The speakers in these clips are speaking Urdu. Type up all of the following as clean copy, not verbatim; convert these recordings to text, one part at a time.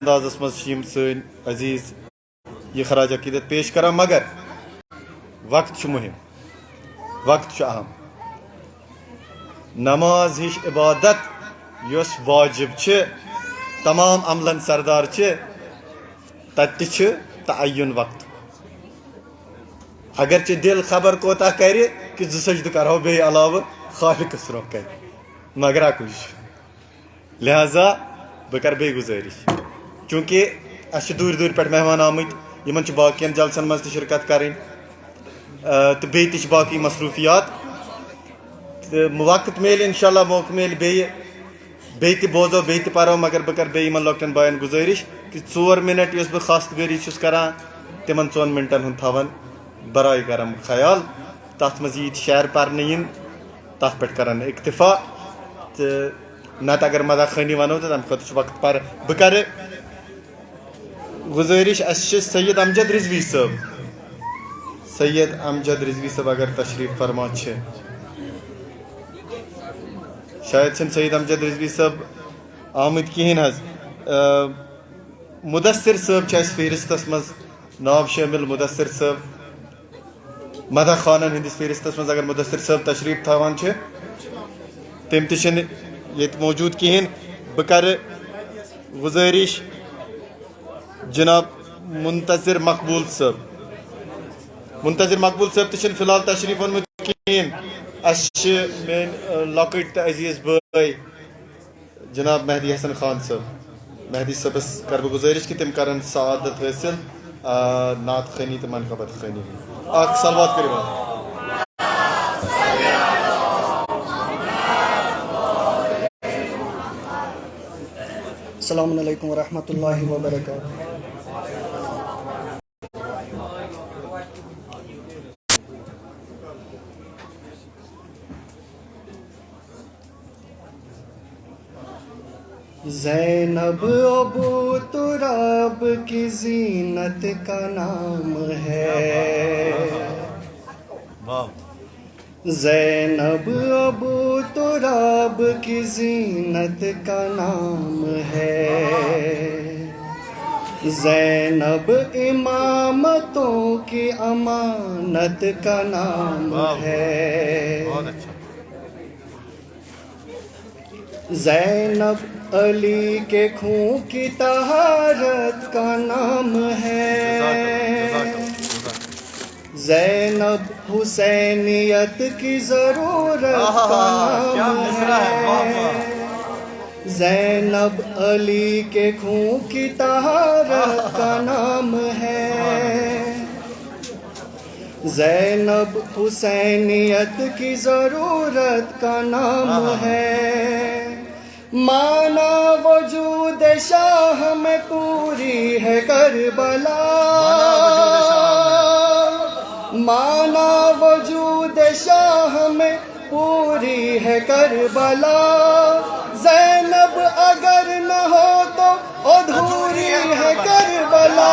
اندازس مز سن عزیز یہ خراج عقیدت پیش کران مگر وقت مہم وقت اہم نماز ہش عبادت یس واجب تمام عملن سردار تت تعین وقت اگرچہ دل خبر کوتاہ کر کہ سجد کرو بی علاوہ خالقس روح کر مگر اکوش لہذا بہ کر بی گزارش چونکہ اس دور دور پہ مہمان آمت یمن باقین جلسن مز شرکت کریں تو بیٚیہِ تہِ چھِ باقی مصروفیات تو وقت میل انشاءاللہ موقع میل بیٚیہِ تہِ بوزو بیٚیہِ تہِ پرو مگر بہ کر بیٚیہِ یمن لۄکٹٮ۪ن بایَن گزٲرش کہ 4 منٹ یُس بہٕ خاص گٲری چھُس کران تمن 4 منٹن ہُنٛد تھاون برائے کرم خیال تتھ مز یی شعر پرنہٕ یِن تتھ پٮ۪ٹھ کرن اکتفا تو نت اگر مداح خانی ونو تو تمہ خٲطرٕ چھُ وقت پر بہ کرٕ گزارش اس سید امجد رضوی صٲب سید امجد رضوی صٲب اگر تشریف فرما شاید چھ سید امجد رضوی صٲب آمت کہین حظ مدثر صٲب چھ اس فہرستس مز ناو شامل مدثر صٲب مدح خانن ہندس فہرستس مز اگر مدثر صٲب تشریف تھاوان تم تہ یت موجود کہین بہ کر گزارش جناب منتظر مقبول صٲب تہ فی الحال تشریف اونمت کہین اس مین لۄکٕٹۍ تہٕ عزیز بٲے جناب مہدی حسن خان صٲب مہدی صٲبس کر بہ گزارش کہ تم کرن سعادت حٲصل نعت خانی تہٕ منقبت خانی اکھ صلوات کٔرِو حظ السلام علیکم ورحمۃ اللہ وبرکاتہ. زینب ابو تراب کی زینت کا نام ہے زینب ابو تراب کی زینت کا نام ہے زینب امامتوں کی امانت کا نام ہے زینب علی کے خون کی طہارت کا نام ہے زینب حسینیت کی ضرورت کا نام ہے زینب علی کے خون کی طہارت کا نام ہے زینب حسینیت کی ضرورت کا نام ہے مانا وجود شاہ میں پوری ہے کربلا مانا وجود شاہ میں پوری ہے کربلا زینب اگر نہ ہو تو ادھوری ہے کربلا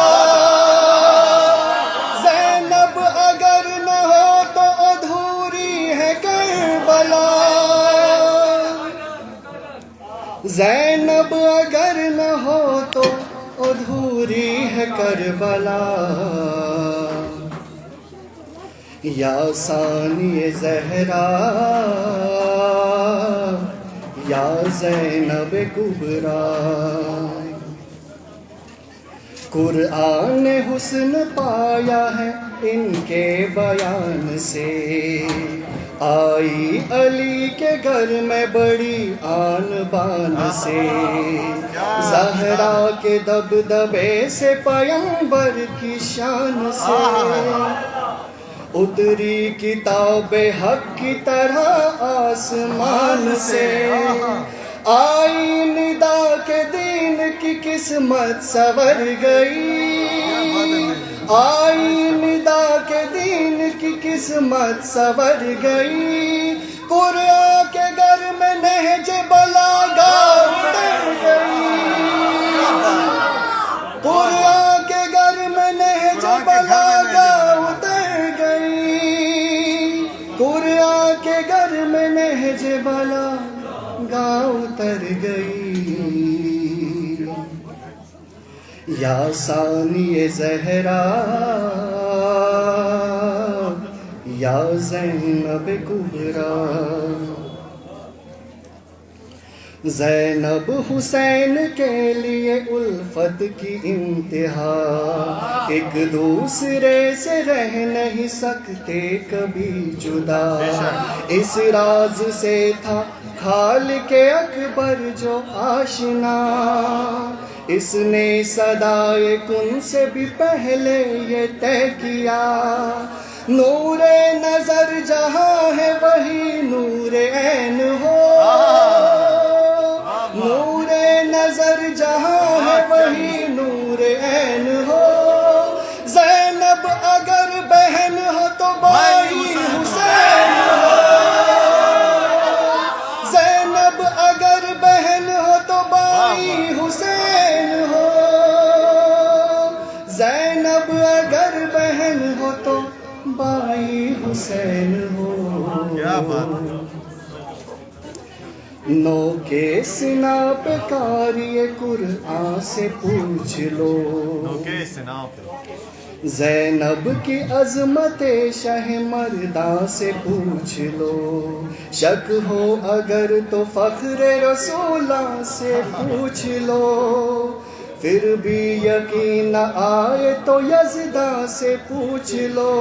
زینب اگر نہ ہو تو ادھوری ہے کربلا زینب اگر نہ ہو تو ادھوری ہے کربلا یا ثانی زہرا یا زینب کبریٰ قرآن نے حسن پایا ہے ان کے بیان سے آئی علی کے گھر میں بڑی آن بان سے زہرا کے دبدبے سے پیمبر کی شان سے اتری کتاب حق کی طرح آسمان سے آئی ندا کے دین کی قسمت سنور گئی آئی ندا کے دین کی قسمت سنور گئی قرآن کے گھر میں نہج بلاغہ اتر گئی قرآن کے گھر میں نہج بلاغہ اتر گئی قرآن کے گھر میں نہج بلاغہ اتر گئی یا ثانی زہرا یا زینب کبریٰ. زینب حسین کے لیے الفت کی انتہا، ایک دوسرے سے رہ نہیں سکتے کبھی جدا. اس راز سے تھا خالق اکبر جو آشنا، اس نے صدائے کن سے بھی پہلے یہ طے کیا. نور نظر جہاں ہے وہی نور عین ہو، نور نظر جہاں ہے وہی نور عین ہو. زینب اگر بہن ہو تو بھائی حسین ہو، زینب اگر بہن ہو تو بھائی حسین ہو، زینب اگر بہن ہو تو بھائی حسین ہو. کیا بات. نو کے سنا پہ قاری قرآن سے پوچھ لو، زینب کی عظمت شہ مرداں سے پوچھ لو. شک ہو اگر تو فخر رسولاں سے پوچھ لو، پھر بھی یقین نہ آئے تو یزداں سے پوچھ لو.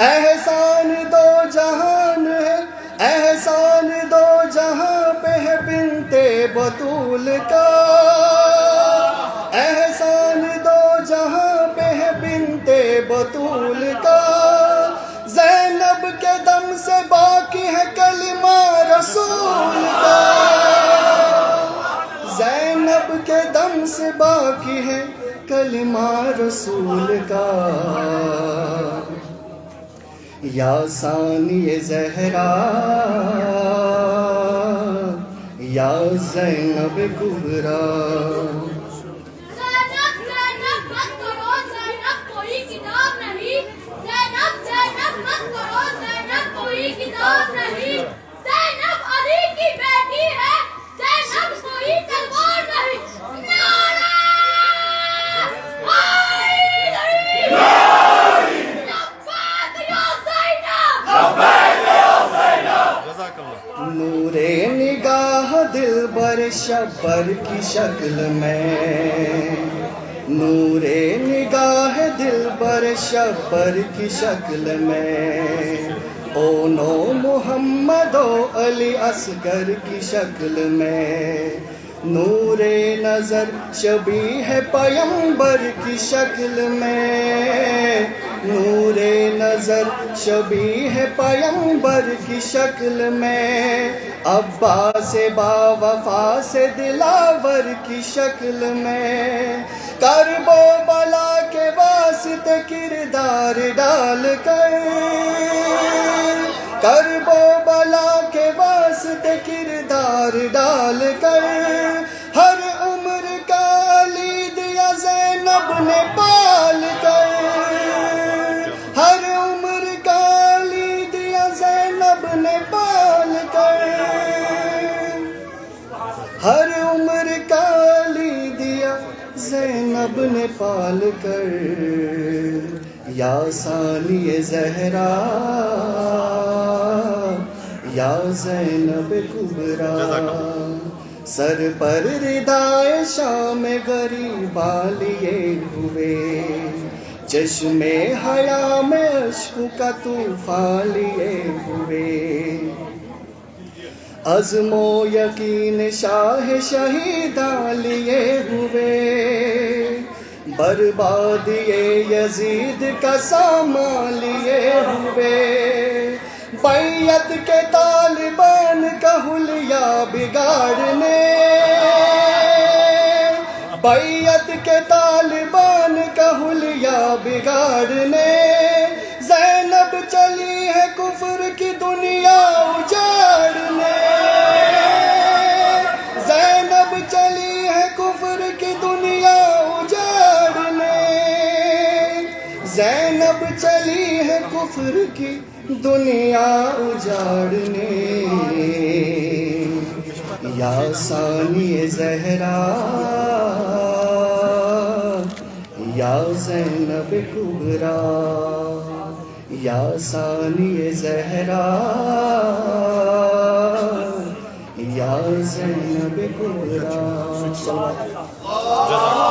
احسان دو جہان ہے، احسان دو جہاں پہ ہے بنت بطول کا، احسان دو جہاں پہ ہے بنت بطول کا. زینب کے دم سے باقی ہے کلمہ رسول کا، زینب کے دم سے باقی ہے کلمہ رسول کا. یا ثانی زہرا یا زینب کبریٰ. زینب زینب مت کرو، زینب کوئی کتاب نہیں، زینب زینب مت کرو، زینب کوئی کتاب نہیں. زینب علی کی بیٹی ہے، زینب کوئی تلوار نہیں. نعرہ حیدری، لبیک یا زینب، لبیک یا زینب. جزاک اللہ. نور نگاہ دلبر شبر کی شکل میں، نور نگاہ دلبر شبر کی شکل میں. او نو محمد و علی اصغر کی شکل میں. نور نظر شبیہ پیمبر کی شکل میں، نور نظر شبیہ پیمبر کی شکل میں. عباس با وفا سے دلاور کی شکل میں. کرب و بلا کے واسطے کردار ڈال کر، کرب و بلا کے واسطے کردار ڈال کر. ہر عمر کا علی دیا زینب نے پال کر، ہر عمر کا علی دیا زینب نے پال کر، ہر عمر کا علی دیا زینب نے پال کر. یا ثانی زہرا یا زینب کبریٰ. سر پر ردائے شام غریباں لیے ہوئے، چشم حیا میں اشک کا طوفان لیے ہوئے. عزم و یقین شاہ شہیداں لیے ہوئے، بربادی یزید کا سامان لیے ہوئے. بیعت کے طالبان کا حلیہ بگاڑنے، بیعت کے طالبان کا حلیہ بگاڑنے. زینب چلی ہے کفر کی دنیا اجاڑنے، زینب چلی ہے کفر کی دنیا اجاڑنے، زینب چلی ہے کفر کی دنیا اجاڑنے. یا ثانی زہرا یا زینب کبرا یا ثانی زہرا یا زینب کبرا.